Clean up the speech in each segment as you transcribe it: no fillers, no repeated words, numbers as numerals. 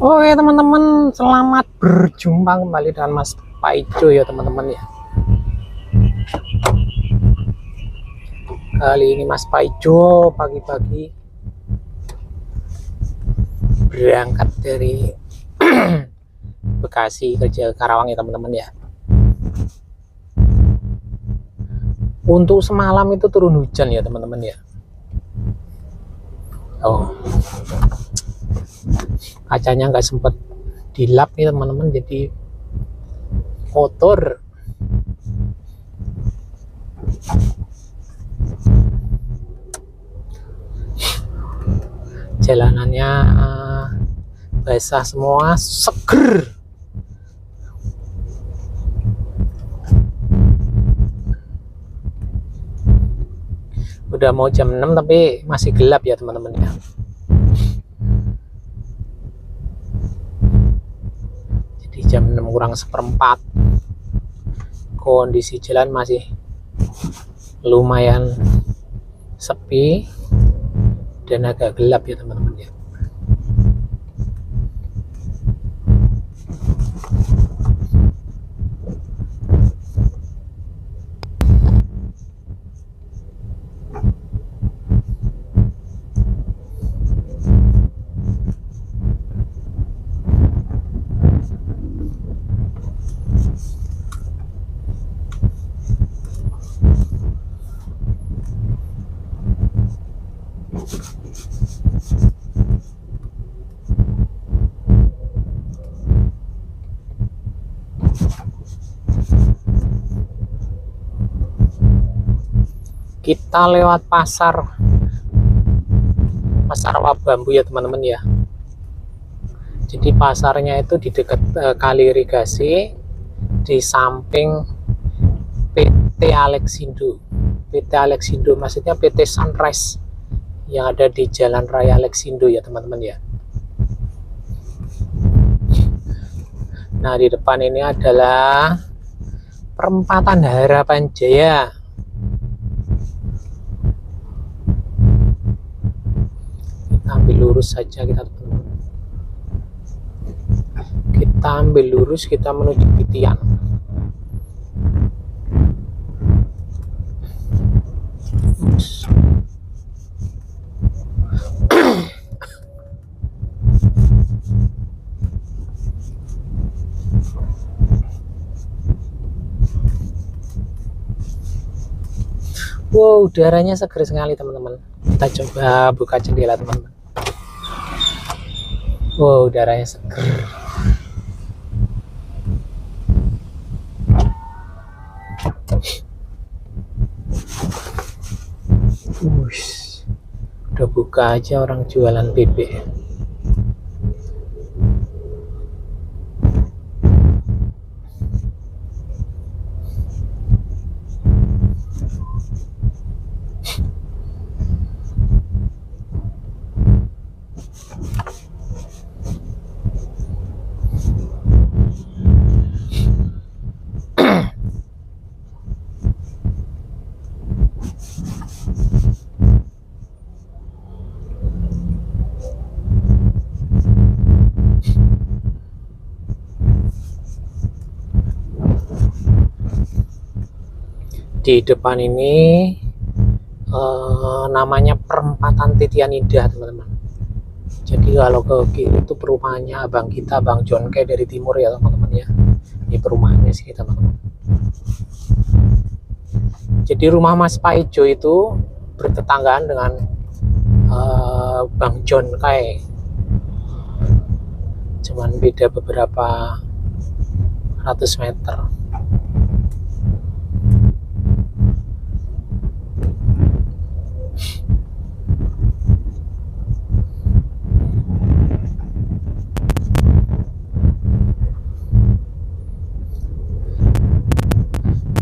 Oke teman-teman, selamat berjumpa kembali dengan Mas Paijo ya teman-teman ya. Kali ini Mas Paijo pagi-pagi berangkat dari Bekasi kerja Karawang ya teman-teman ya. Untuk semalam itu turun hujan ya teman-teman ya. Oh, kacanya nggak sempet dilap nih teman-teman, jadi kotor. Jalanannya basah semua, seger. Udah mau jam 6 tapi masih gelap ya teman-teman ya. Jadi jam 6 kurang seperempat, kondisi jalan masih lumayan sepi dan agak gelap ya teman-teman ya. Kita lewat pasar Rawa Bambu ya teman-teman ya. Jadi pasarnya itu di dekat kali irigasi, di samping PT Alexindo. PT Alexindo maksudnya PT Sunrise yang ada di Jalan Raya Alexindo ya teman-teman ya. Nah, di depan ini adalah perempatan Harapan Jaya. Kita ambil lurus saja kita teman-teman. Kita ambil lurus, kita menuju Pitian. Wow, udaranya seger sekali teman-teman. Kita coba buka jendela teman-teman. Wow, udaranya seger. Udah buka aja orang jualan bebek. Di depan ini namanya perempatan Titian Indah teman-teman. Jadi kalau ke kiri itu perumahannya abang kita, Bang John K dari timur ya teman-teman ya. Ini perumahannya sih teman-teman. Jadi rumah Mas Paijo itu bertetanggaan dengan Bang John K. Cuman beda beberapa ratus meter.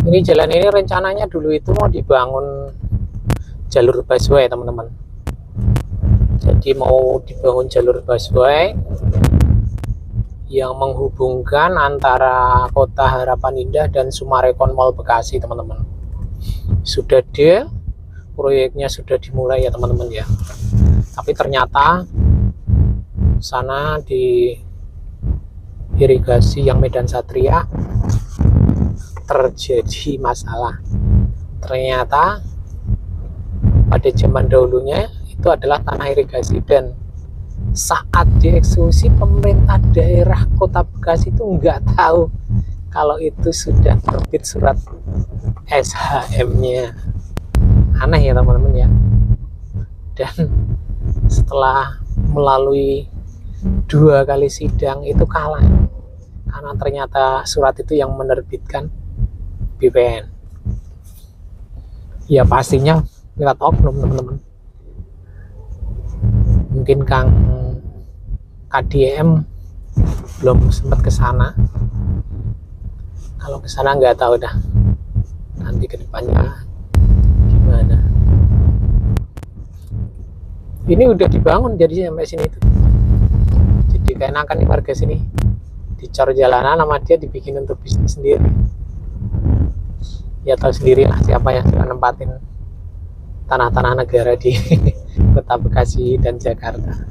Ini jalan ini rencananya dulu itu mau dibangun jalur busway teman-teman. Jadi mau dibangun jalur busway yang menghubungkan antara Kota Harapan Indah dan Sumarekon Mall Bekasi teman-teman. Sudah proyeknya sudah dimulai ya teman-teman ya. Tapi ternyata sana di irigasi yang Medan Satria terjadi masalah. Ternyata pada zaman dahulunya itu adalah tanah irigasi, dan saat dieksekusi pemerintah daerah Kota Bekasi itu nggak tahu kalau itu sudah terbit surat SHM-nya. Aneh ya teman-teman ya. Dan setelah melalui 2 kali sidang itu kalah, karena ternyata surat itu yang menerbitkan BPN. Ya pastinya lewat oknum teman-teman. Mungkin Kang KDM belum sempat ke sana. Kalau ke sana nggak tahu dah nanti ke depannya gimana. Ini udah dibangun jadi sampai sini tuh. Jadi keenakan nih warga sini. Dicor jalanan sama dia dibikin untuk bisnis sendiri. Ya tahu sendirilah siapa yang suka nempatin tanah-tanah negara di Kota Bekasi dan Jakarta.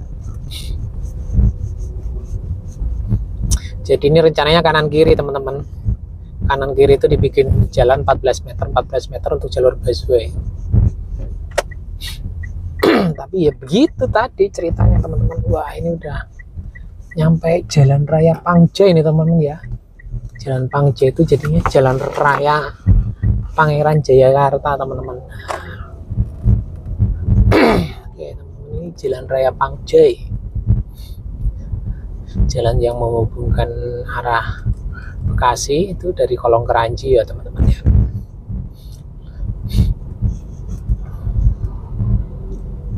Jadi ini rencananya kanan kiri teman-teman. Kanan kiri itu dibikin jalan 14 meter untuk jalur busway. Tapi ya begitu tadi ceritanya teman-teman. Wah ini udah nyampe Jalan Raya Pangja ini teman-teman ya. Jalan Pangja itu jadinya Jalan Raya Pangeran Jayakarta teman-teman. Oke teman-teman, ini Jalan Raya Pangja, jalan yang menghubungkan arah Bekasi itu dari Kolong Keranji ya teman-teman ya.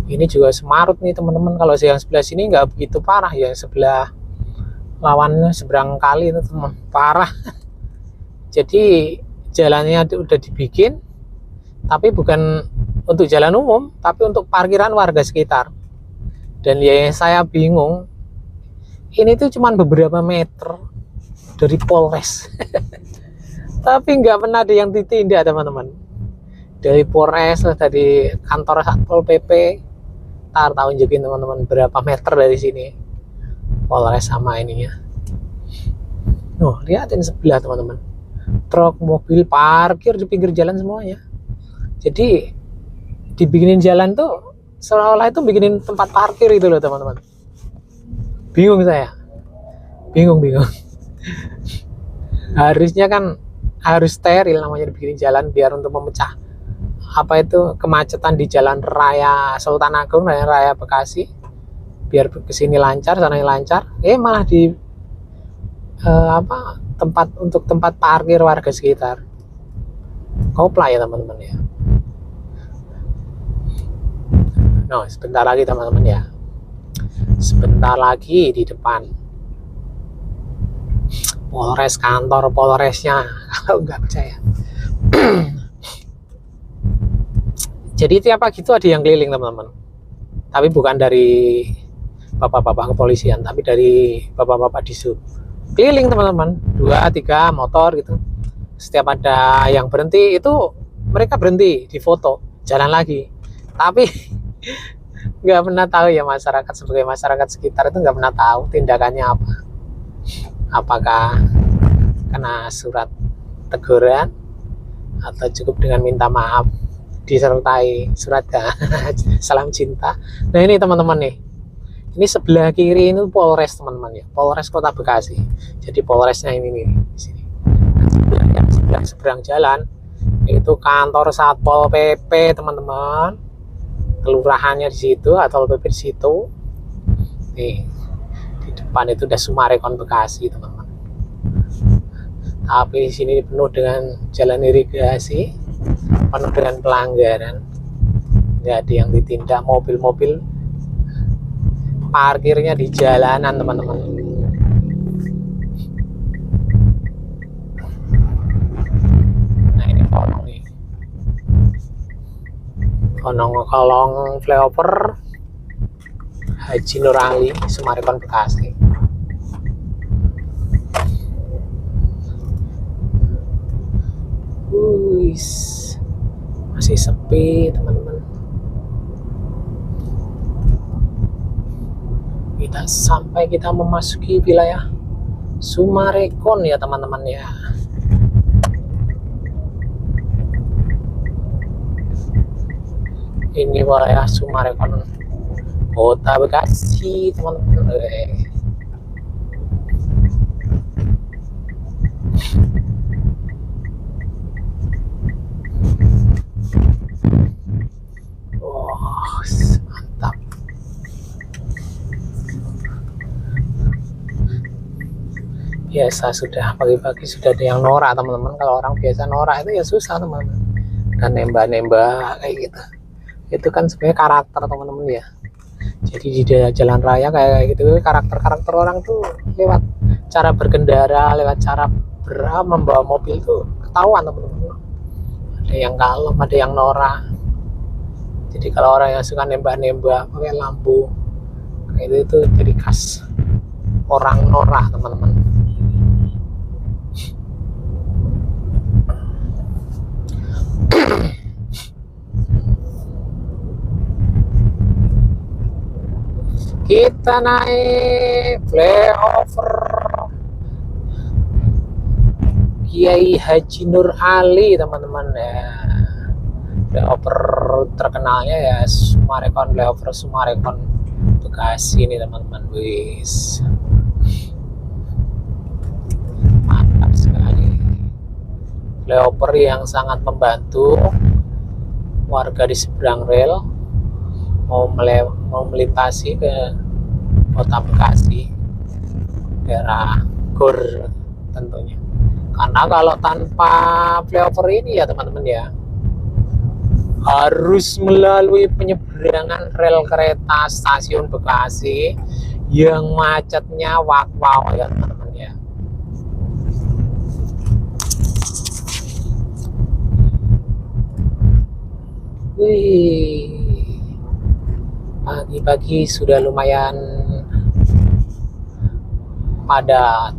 Ini juga Semarut nih teman-teman. Kalau yang sebelah sini nggak begitu parah ya, sebelah lawannya seberang kali itu teman, parah. Jadi jalannya udah dibikin, tapi bukan untuk jalan umum, tapi untuk parkiran warga sekitar. Dan ya saya bingung, ini tuh cuman beberapa meter dari Polres. Tapi nggak pernah ada yang ditindak teman-teman. Dari Polres, dari kantor Satpol PP, tahu tunjukin teman-teman berapa meter dari sini Polres sama ininya. Lihatin sebelah teman-teman, truk mobil parkir di pinggir jalan semuanya. Jadi dibikinin jalan tuh seolah-olah itu bikinin tempat parkir itu loh teman-teman. Bingung saya, bingung. Harusnya kan harus steril namanya dibikinin jalan, biar untuk memecah kemacetan di Jalan Raya Sultan Agung, Raya Bekasi, biar kesini lancar, sana lancar. Malah di tempat parkir warga sekitar. Kopla ya teman-teman ya. Sebentar lagi teman-teman ya. Sebentar lagi di depan Polres, kantor Polresnya, kalau nggak percaya. Jadi tiap pagi itu ada yang keliling teman-teman, tapi bukan dari bapak-bapak kepolisian, tapi dari bapak-bapak di sub. Keliling teman-teman, 2-3 motor gitu. Setiap ada yang berhenti itu mereka berhenti, difoto, jalan lagi. Tapi nggak pernah tahu ya, masyarakat sebagai masyarakat sekitar itu nggak pernah tahu tindakannya apa. Apakah kena surat teguran atau cukup dengan minta maaf disertai surat salam cinta. Nah ini teman-teman nih, ini sebelah kiri ini Polres teman-teman ya, Polres Kota Bekasi. Jadi Polresnya ini nih di sini. Nah, sebelah seberang jalan itu kantor Satpol PP teman-teman, kelurahannya di situ atau PP di situ. Nih di depan itu udah Sumarekon Bekasi teman-teman. Tapi di sini penuh dengan jalan irigasi, penuh dengan pelanggaran, nggak ada yang ditindak. Mobil-mobil parkirnya di jalanan teman-teman. Nah ini kolong nih, kolong flyover Haji Nur Ali, Sumarekon Bekasi. Masih sepi teman-teman. Kita memasuki wilayah Summarecon ya teman-teman ya. Ini wilayah Summarecon, Kota Bekasi teman-teman. Wah, mantap. Biasa sudah pagi-pagi sudah ada yang norak teman-teman. Kalau orang biasa norak itu ya susah teman-teman. Dan nembak-nembak kayak gitu. Itu kan sebenarnya karakter teman-teman ya. Jadi di jalan raya kayak gitu, karakter-karakter orang tuh lewat cara berkendara, lewat cara membawa mobil tuh ketahuan teman-teman. Ada yang kalem, ada yang norak. Jadi kalau orang yang suka nembak-nembak pakai lampu kayak itu jadi khas orang norak teman-teman. Kita naik flyover Kiai Haji Nur Ali teman-teman ya. Flyover terkenalnya ya Summarecon, flyover Summarecon Bekasi ini teman-teman. Wis mantap sekali. Flyover yang sangat membantu warga di seberang rel mau melintasi ke Kota Bekasi, daerah GOR tentunya. Karena kalau tanpa flyover ini ya teman-teman ya, harus melalui penyeberangan rel kereta stasiun Bekasi yang macetnya wow ya teman-teman ya. Wih, pagi-pagi sudah lumayan padat.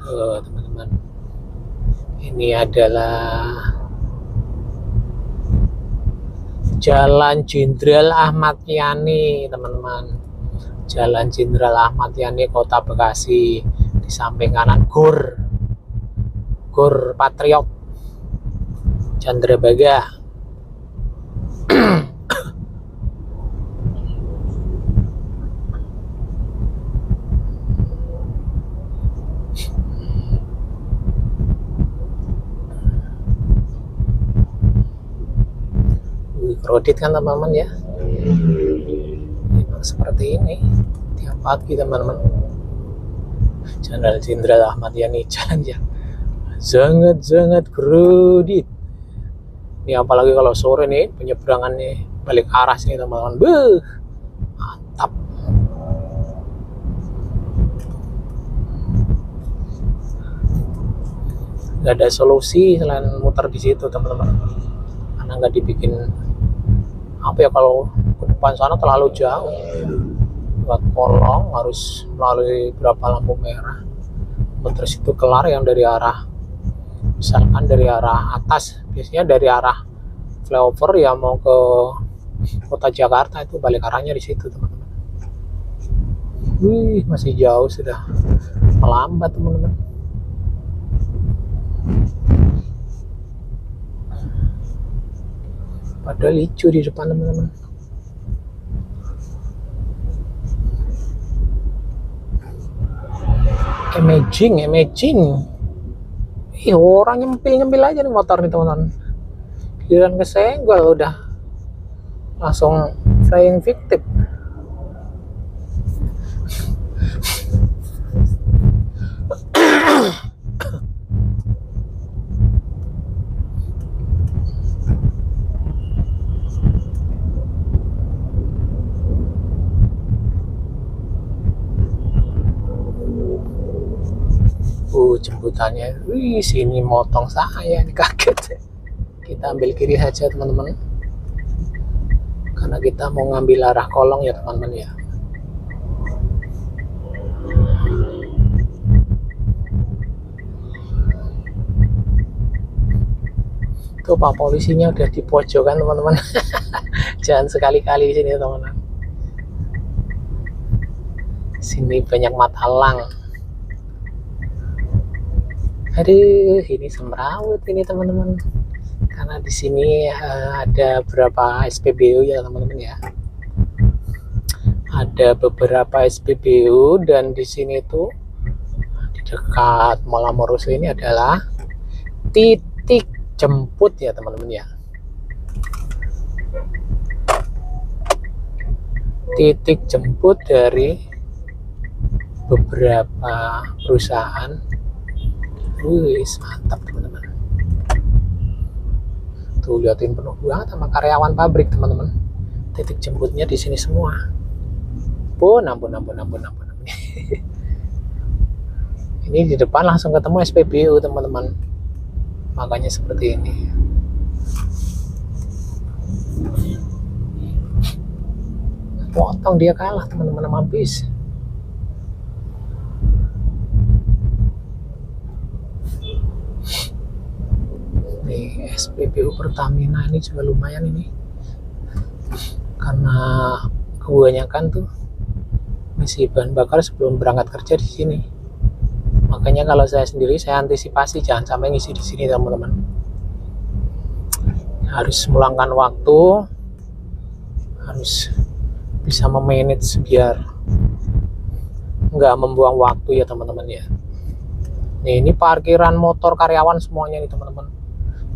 Tuh teman-teman, ini adalah Jalan Jenderal Ahmad Yani teman-teman. Jalan Jenderal Ahmad Yani Kota Bekasi. Di samping kanan GOR Patriot Candrabaga. Kredit kan teman-teman ya. Memang seperti ini tiap pagi teman-teman. Jalan Jenderal Ahmad Yani jalan ya sangat kredit. Ini apalagi kalau sore nih penyeberangan nih balik arah sini teman-teman. Beuh, mantap. Gak ada solusi selain muter di situ teman-teman. Karena nggak dibikin apa ya, kalau ke depan sana terlalu jauh buat kolong, harus melalui berapa lampu merah. Terus itu kelar yang dari arah, misalkan dari arah atas, biasanya dari arah flyover ya mau ke Kota Jakarta, itu balik arahnya di situ teman-teman. Wih, masih jauh, sudah melambat teman-teman. Padahal hijau di depan teman-teman. Imaging. Ih, orang nyempil aja nih motor nih teman-teman. Giliran kesenggol udah langsung flying victim. Jemputannya, wih, sini motong saya nih, kaget. Kita ambil kiri saja teman-teman, karena kita mau ngambil arah kolong ya teman-teman ya. Tuh Pak polisinya udah di pojokan teman-teman. Jangan sekali-kali di sini teman-teman. Sini banyak matalang. Aduh, ini semrawut ini teman-teman. Karena di sini ada beberapa SPBU ya teman-teman ya. Ada beberapa SPBU dan di sini tuh di dekat Mall Amoroso ini adalah titik jemput ya teman-teman ya. Titik jemput dari beberapa perusahaan. Wih, mantap teman-teman. Tuh liatin penuh banget sama karyawan pabrik teman-teman. Titik jemputnya di sini semua. Ampun. Ini di depan langsung ketemu SPBU teman-teman. Makanya seperti ini. Potong dia kalah teman-teman sama bis. Nih SPBU Pertamina ini juga lumayan ini, karena kebanyakan tuh ngisi bahan bakar sebelum berangkat kerja di sini. Makanya kalau saya sendiri saya antisipasi jangan sampai ngisi di sini teman-teman. Harus meluangkan waktu, harus bisa memanage biar nggak membuang waktu ya teman-teman ya. Nih ini parkiran motor karyawan semuanya nih teman-teman.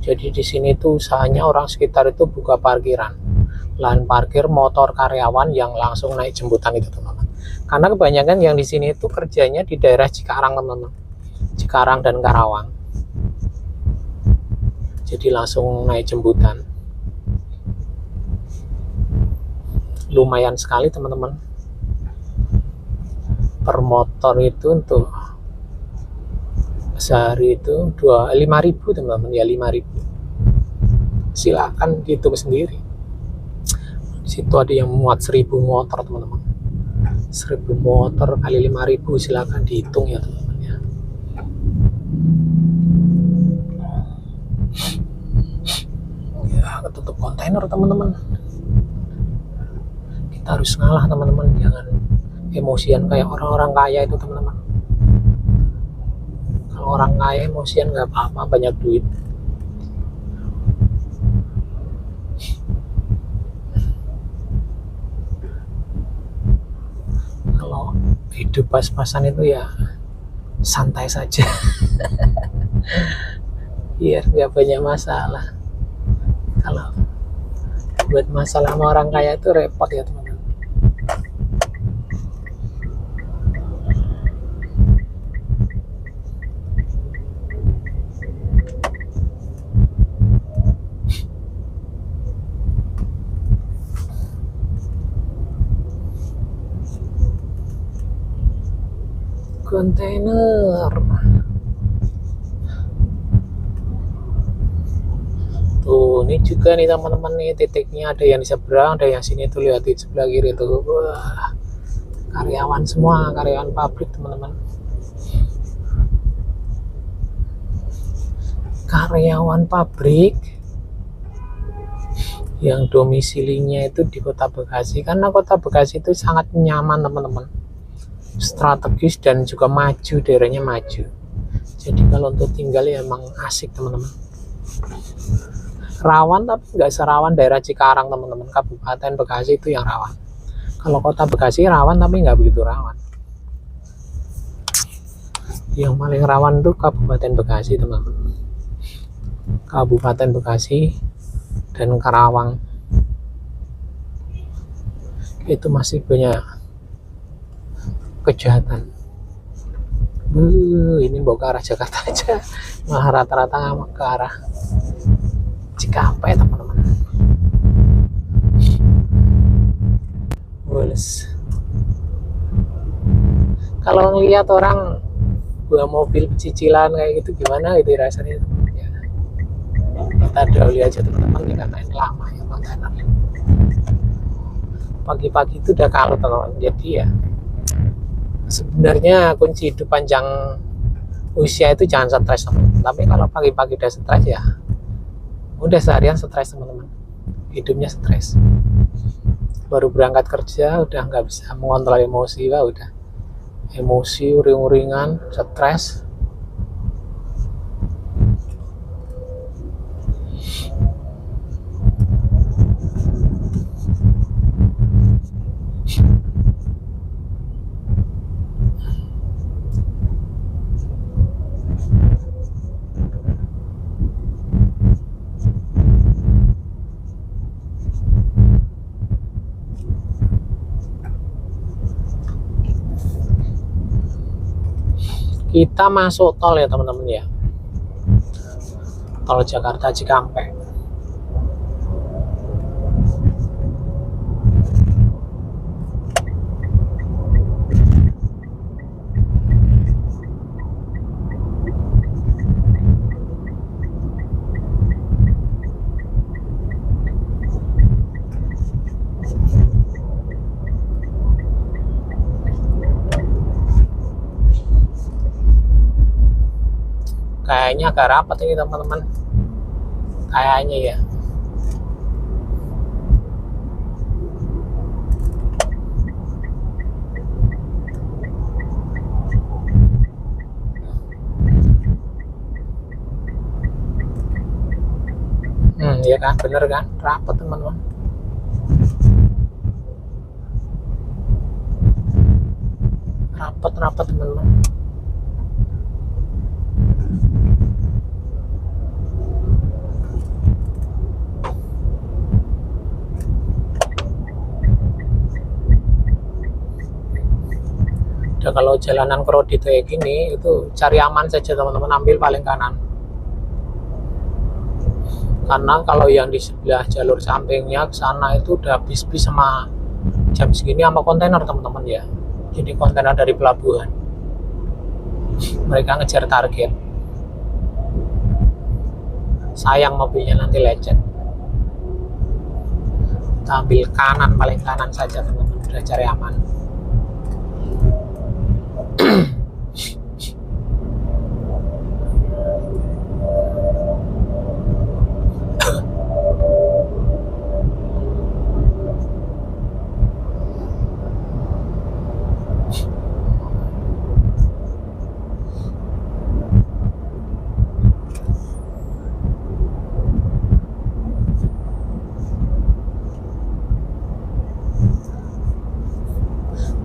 Jadi di sini tuh usahanya orang sekitar itu buka parkiran, lahan parkir motor karyawan yang langsung naik jemputan itu teman-teman. Karena kebanyakan yang di sini itu kerjanya di daerah Cikarang teman-teman, Cikarang dan Karawang. Jadi langsung naik jemputan. Lumayan sekali teman-teman. Per motor itu untuk sehari itu 5.000 teman-teman ya, 5.000. Silakan dihitung sendiri. Di situ ada yang muat 1.000 motor teman-teman. 1.000 motor kali 5.000 silakan dihitung ya teman-teman ya. Ya ketutup kontainer teman-teman. Kita harus ngalah teman-teman, jangan emosian kayak orang-orang kaya itu teman-teman. Kalau orang kaya emosian nggak apa-apa, banyak duit. Kalau hidup pas-pasan itu ya santai saja. Biar nggak banyak masalah. Kalau buat masalah sama orang kaya itu repot ya teman-teman. Kontainer tuh, ini juga nih teman-teman nih titiknya, ada yang di seberang, ada yang sini tuh, lihat di sebelah kiri tuh. Wah, karyawan semua, karyawan pabrik teman-teman. Karyawan pabrik yang domisilinya itu di Kota Bekasi, karena Kota Bekasi itu sangat nyaman teman-teman, strategis dan juga maju, daerahnya maju. Jadi kalau untuk tinggal ya emang asik teman-teman. Rawan tapi nggak serawan daerah Cikarang teman-teman. Kabupaten Bekasi itu yang rawan. Kalau Kota Bekasi rawan tapi nggak begitu rawan. Yang paling rawan tuh Kabupaten Bekasi teman-teman. Kabupaten Bekasi dan Karawang itu masih banyak kejahatan. Ini bawa ke arah Jakarta aja malah rata-rata ke arah Cikampek teman-teman. Boles. Kalau ngelihat orang gua mobil cicilan kayak gitu gimana gitu rasanya ya. Kita dahulu aja teman-teman, dikatain lama ya kontainer. Pagi-pagi itu udah kalau teman-teman. Jadi ya sebenarnya kunci hidup panjang usia itu jangan stres teman-teman. Tapi kalau pagi-pagi udah stres ya udah seharian stres teman-teman, hidupnya stres. Baru berangkat kerja udah nggak bisa mengontrol emosi, wah udah emosi, uring-uringan, stres. Kita masuk tol ya teman-teman ya, tol Jakarta Cikampek. Kayaknya agak rapat ini teman-teman, kayaknya ya. Ya kan, bener kan, rapat teman-teman. Rapat teman-teman. Dan kalau jalanan krodit kayak gini, itu cari aman saja teman-teman, ambil paling kanan. Karena kalau yang di sebelah jalur sampingnya ke sana itu udah bis-bis sama jam segini sama kontainer teman-teman ya. Jadi kontainer dari pelabuhan. Mereka ngejar target. Sayang mobilnya nanti lecet. Kita ambil kanan, paling kanan saja teman-teman, udah cari aman.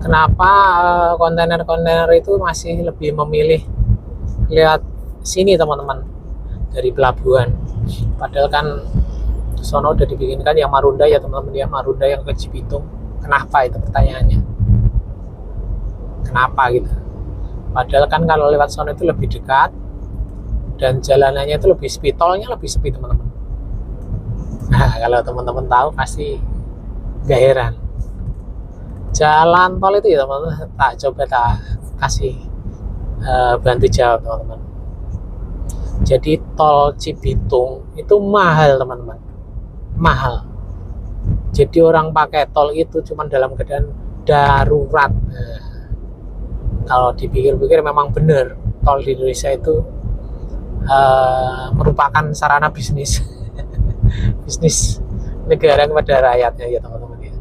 Kenapa kontainer-kontainer itu masih lebih memilih lihat sini teman-teman, dari pelabuhan? Padahal kan sono udah dibikinkan yang Marunda ya teman-teman ya, Marunda yang ke Cibitung. Kenapa itu pertanyaannya? Kenapa gitu? Padahal kan kalau lewat sono itu lebih dekat dan jalanannya itu lebih sepi, tolnya lebih sepi teman-teman. Nah kalau teman-teman tahu pasti gak heran. Jalan tol itu ya teman-teman, tak kasih bantu jawab teman-teman. Jadi tol Cibitung itu mahal teman-teman, mahal. Jadi orang pakai tol itu cuma dalam keadaan darurat. Nah, kalau dipikir-pikir memang benar, tol di Indonesia itu merupakan sarana bisnis bisnis negara kepada rakyatnya ya teman-teman ya.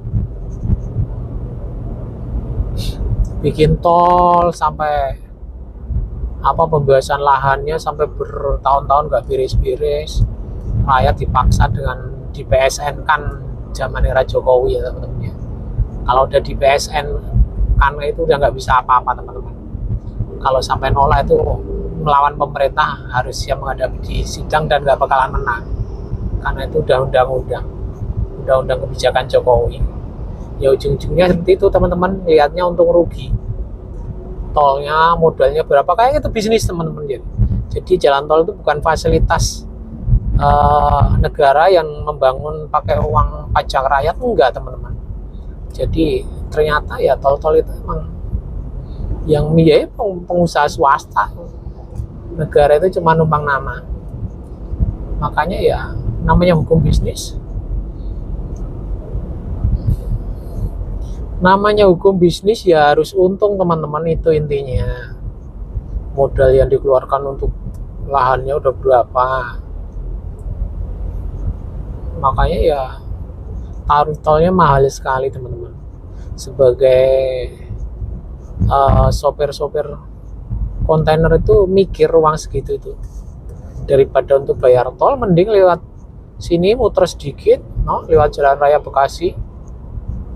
Bikin tol sampai pembahasan lahannya sampai bertahun-tahun nggak beres-beres, rakyat dipaksa dengan di PSN kan zaman era Jokowi ya teman-teman ya. Kalau udah di PSN kan itu udah nggak bisa apa-apa teman-teman. Kalau sampai nolak itu melawan pemerintah, harus siap menghadapi di sidang dan nggak bakalan menang, karena itu udah undang-undang kebijakan Jokowi. Ya ujung-ujungnya seperti itu teman-teman, lihatnya untung rugi. Tolnya modalnya berapa, kayak itu bisnis teman-teman ya. Jadi jalan tol itu bukan fasilitas negara yang membangun pakai uang pajak rakyat, enggak teman-teman. Jadi ternyata ya tol-tol itu emang yang biaya pengusaha swasta, negara itu cuma numpang nama. Makanya ya namanya hukum bisnis. Namanya hukum bisnis ya harus untung teman-teman, itu intinya. Modal yang dikeluarkan untuk lahannya udah berapa, makanya ya tarif tolnya mahal sekali teman-teman. Sebagai sopir-sopir kontainer itu mikir uang segitu itu, daripada untuk bayar tol mending lewat sini muter sedikit, lewat Jalan Raya Bekasi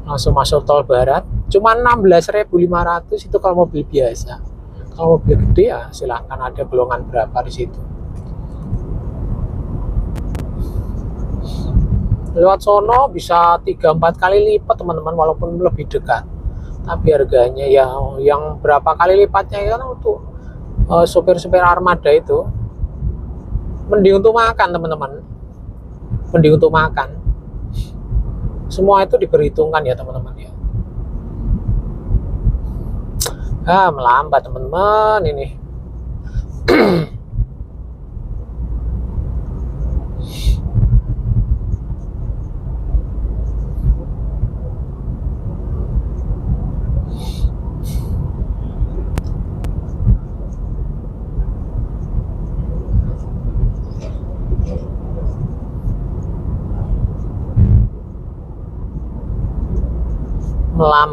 langsung masuk tol barat, cuma 16.500 itu kalau mobil biasa. Kalau mobil gede ya silahkan, ada golongan berapa di situ. Lewat sono bisa 3-4 kali lipat teman-teman, walaupun lebih dekat, tapi harganya ya yang berapa kali lipatnya kan untuk sopir-sopir armada itu. Mending untuk makan teman-teman, mending untuk makan. Semua itu diperhitungkan ya teman-teman ya. Melambat teman-teman ini.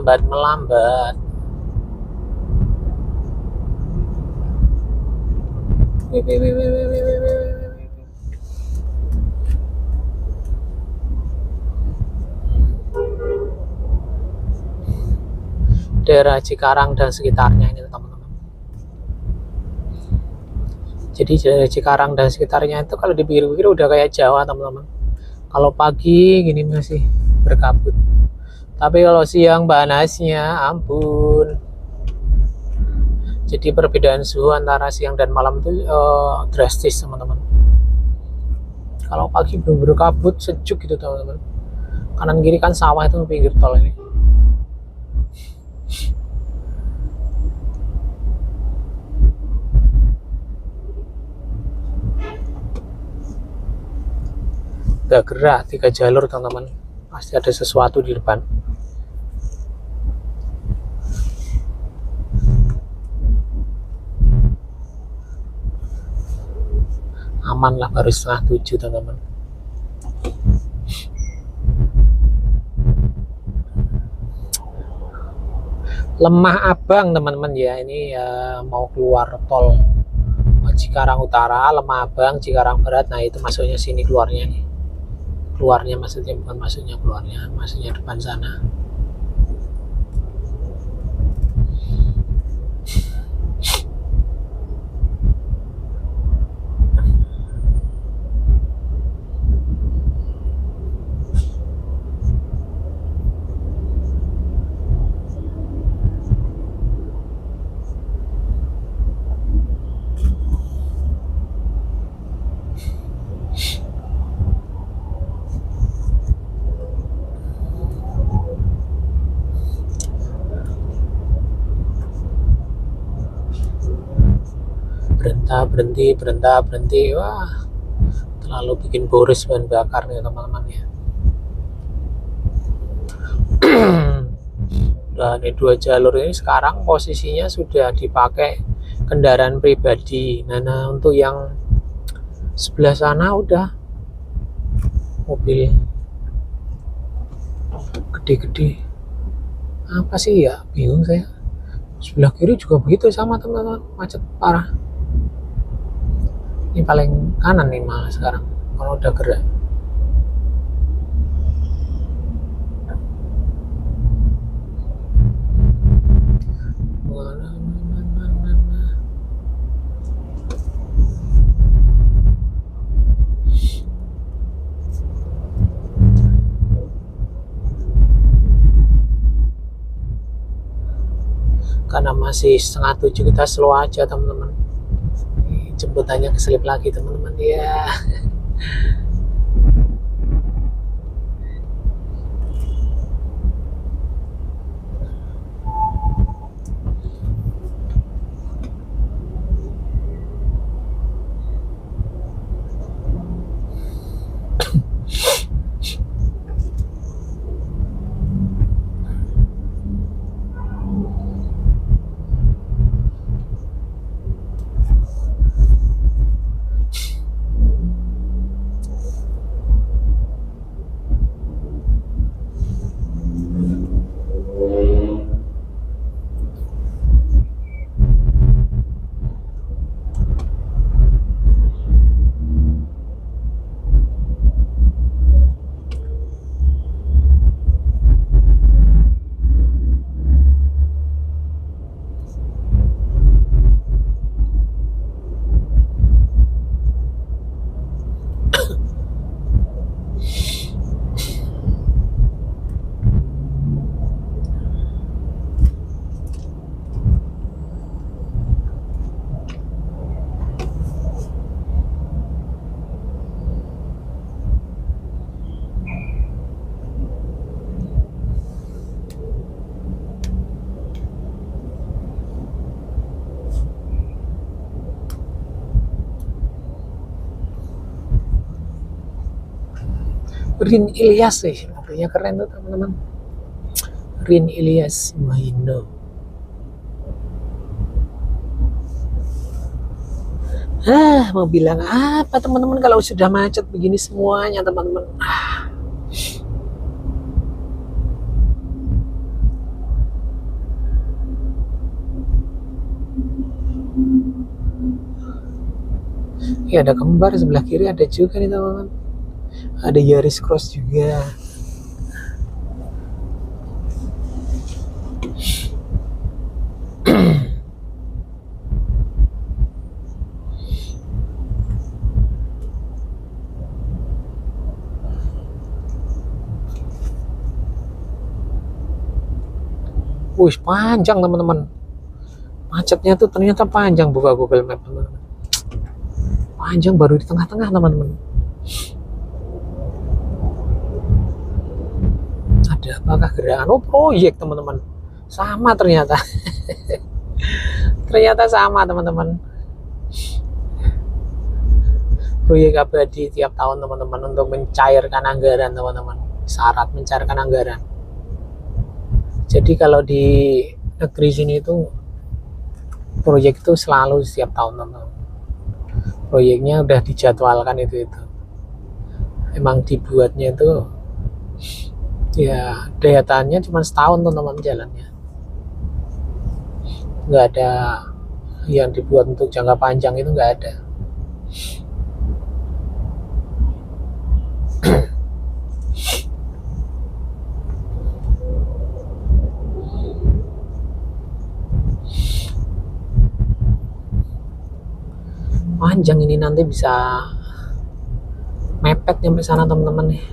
Melambat. Daerah Cikarang dan sekitarnya ini teman-teman. Jadi daerah Cikarang dan sekitarnya itu kalau dipikir-pikir udah kayak Jawa teman-teman. Kalau pagi gini masih berkabut, tapi kalau siang panasnya ampun. Jadi perbedaan suhu antara siang dan malam itu drastis teman-teman. Kalau pagi belum berkabut sejuk gitu teman-teman. Kanan kiri kan sawah itu pinggir tol ini. Gak gerak 3 jalur teman-teman, pasti ada sesuatu di depan. Aman lah, baru 6:30 teman-teman. Lemah Abang teman-teman ya, ini ya mau keluar tol Cikarang Utara, Lemah Abang, Cikarang Barat. Nah itu masuknya sini, keluarnya nih. Keluarnya maksudnya, bukan masuknya keluarnya, maksudnya depan sana. Berhenti. Wah, terlalu bikin boros bahan bakar nih teman-teman ya. Dan 2 jalur ini sekarang posisinya sudah dipakai kendaraan pribadi. Nah untuk yang sebelah sana udah mobil gede-gede. Apa sih ya, bingung saya. Sebelah kiri juga begitu sama teman-teman, macet parah. Ini paling kanan nih malah sekarang kalau udah gerak. Karena masih 6:30 kita slow aja teman-teman. Jemputannya keselip lagi teman-teman ya. Rin Ilyas sih, mobilnya keren tuh teman-teman. Rin Ilyas Mahindra. Mau bilang apa teman-teman kalau sudah macet begini semuanya teman-teman. Ya ada kembar sebelah kiri, ada juga nih teman-teman. Ada Yaris Cross juga. Wih, panjang teman-teman. Macetnya tuh ternyata panjang, buka Google Map teman-teman. Panjang, baru di tengah-tengah teman-teman. Ada apakah gerakan? Oh, proyek teman-teman. Sama ternyata. Ternyata sama teman-teman. Proyek abadi tiap tahun teman-teman untuk mencairkan anggaran teman-teman. Syarat mencairkan anggaran. Jadi kalau di negeri sini itu proyek itu selalu setiap tahun teman-teman. Proyeknya udah dijadwalkan itu. Emang dibuatnya itu ya daya tahannya cuma setahun teman-teman jalannya. Nggak ada yang dibuat untuk jangka panjang, itu nggak ada. Panjang ini, nanti bisa mepet sampai sana teman-teman nih.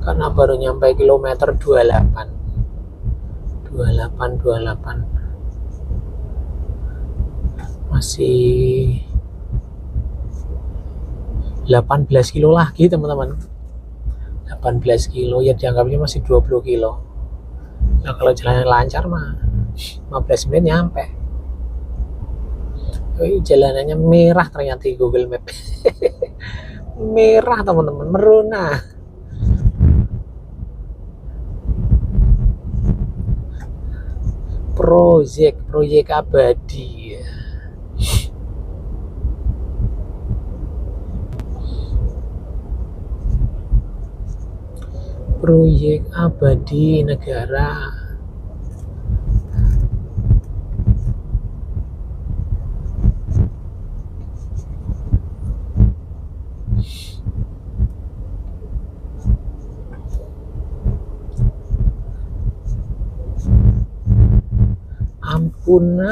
Karena baru nyampe kilometer 28 masih 18 kilo lagi teman-teman. 18 kilo ya, dianggapnya masih 20 kilo. Nah kalau jalannya lancar mah 15 menit nyampe. Jalanannya merah ternyata di Google Map. Merah teman-teman, merona. Proyek abadi. Proyek abadi negara. Ampun.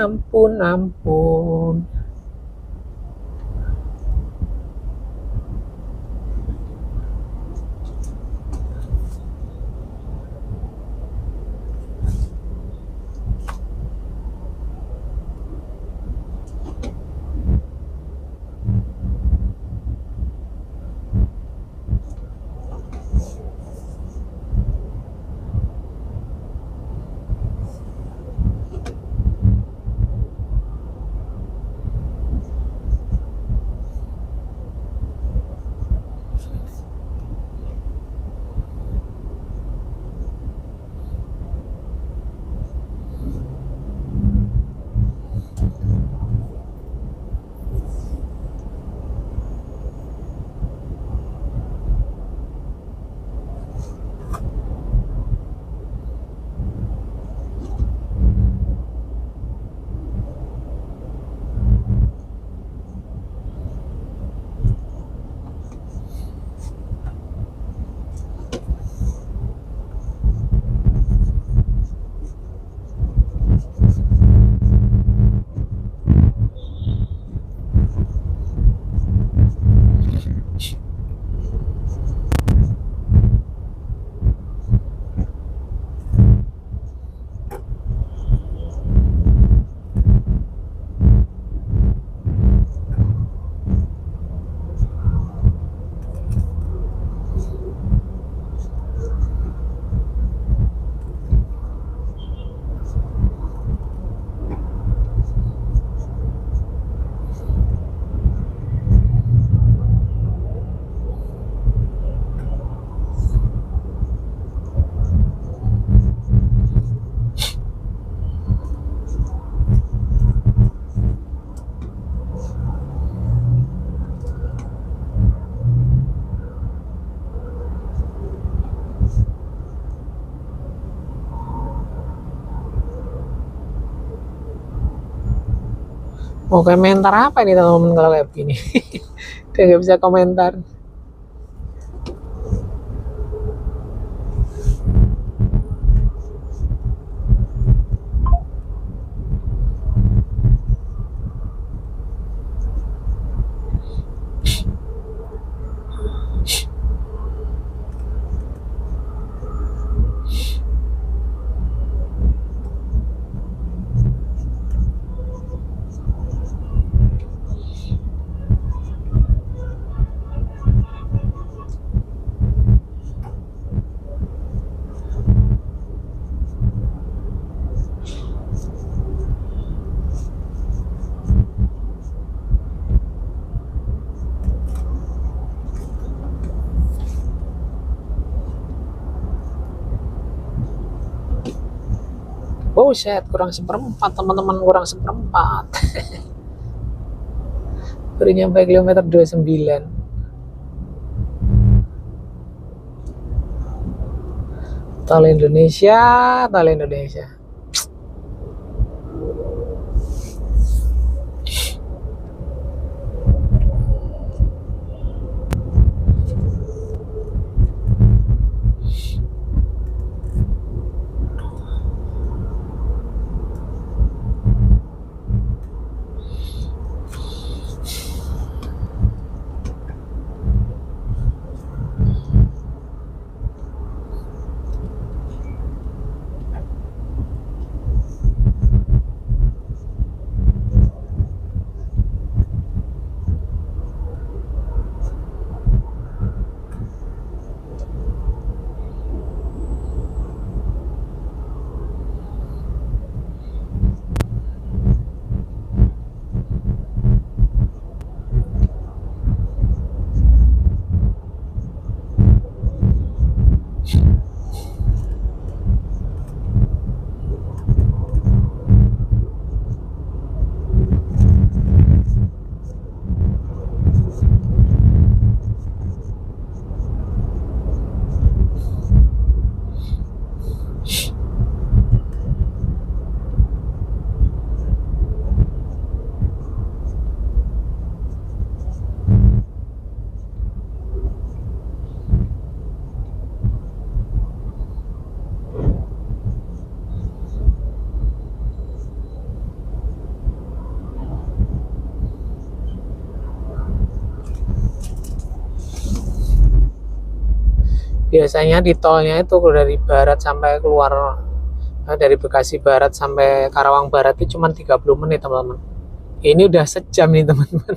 Mau komentar apa ini teman-teman kalau kayak begini? Udah nggak bisa komentar. Buset, kurang seperempat teman-teman, kurang seperempat. Baru nyampe kilometer 29. Tol Indonesia, tol Indonesia. Biasanya di tolnya itu dari barat sampai keluar, dari Bekasi Barat sampai Karawang Barat itu cuma 30 menit teman-teman. Ini udah sejam nih teman-teman.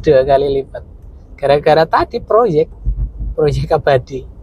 2 kali lipat. Gara-gara tadi proyek abadi.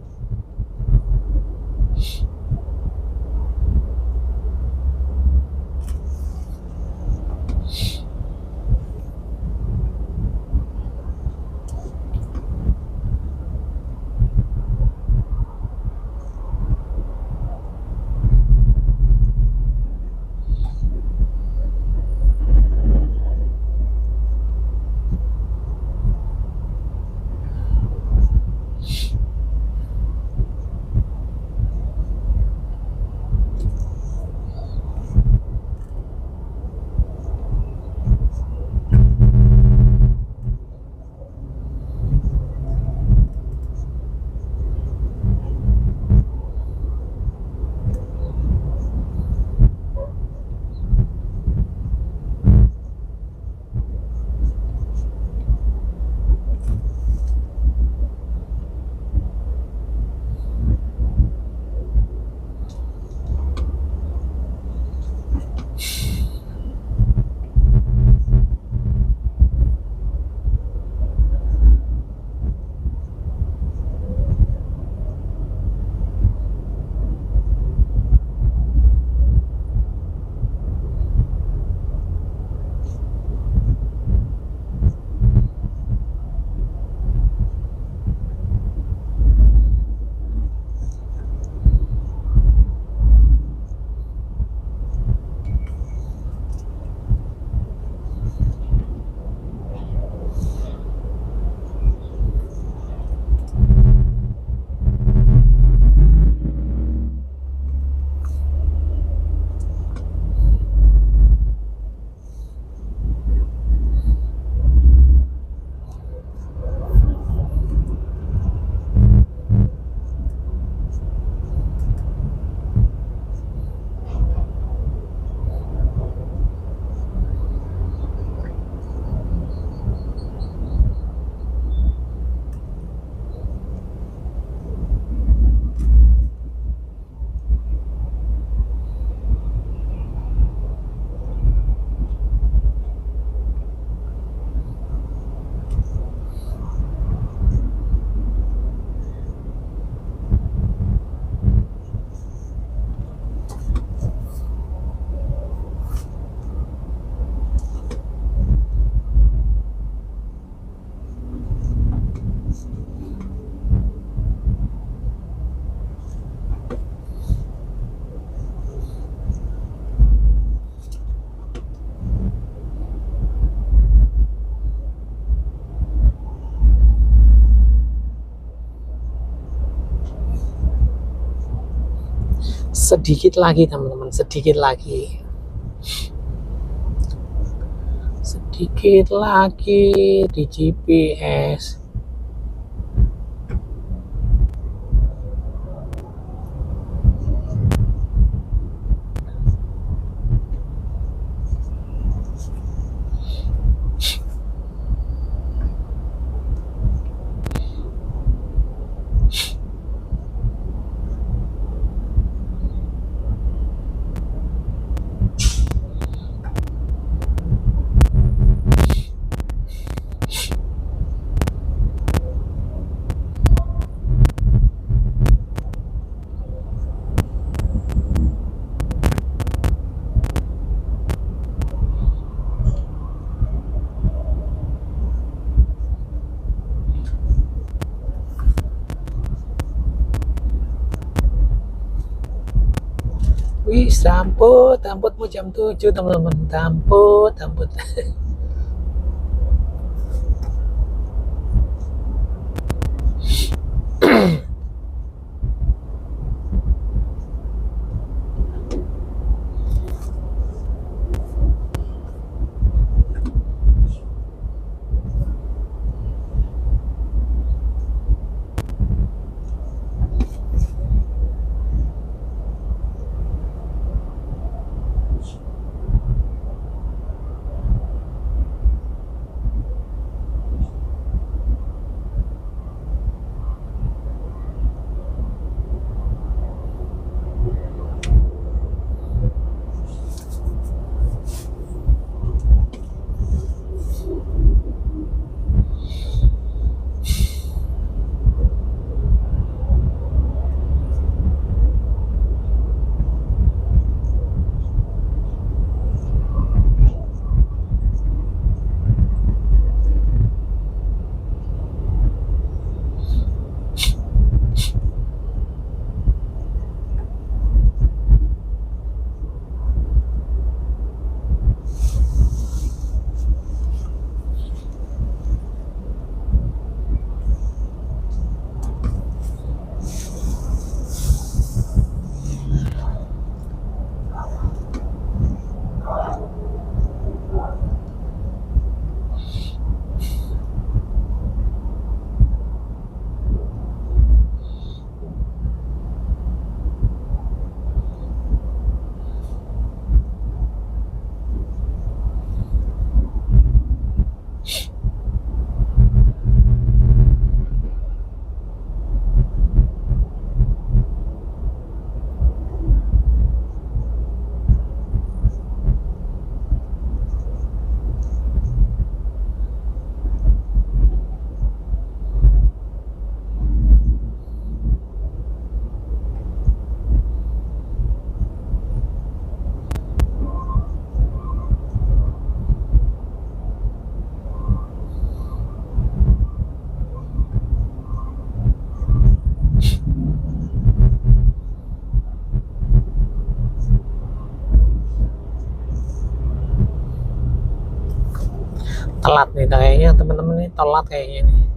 sedikit lagi teman-teman, sedikit lagi di GPS. Wih, tamput mau jam 7 teman-teman, tamput. Telat nih kayaknya teman-teman, ini telat kayaknya nih,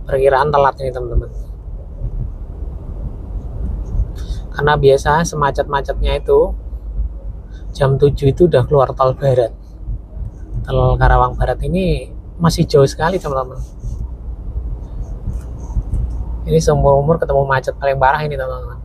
perkiraan telat nih teman-teman, karena biasa semacet-macetnya itu jam 7 itu udah keluar tol barat. Tol Karawang Barat ini masih jauh sekali teman-teman, ini seumur umur ketemu macet paling parah ini teman-teman.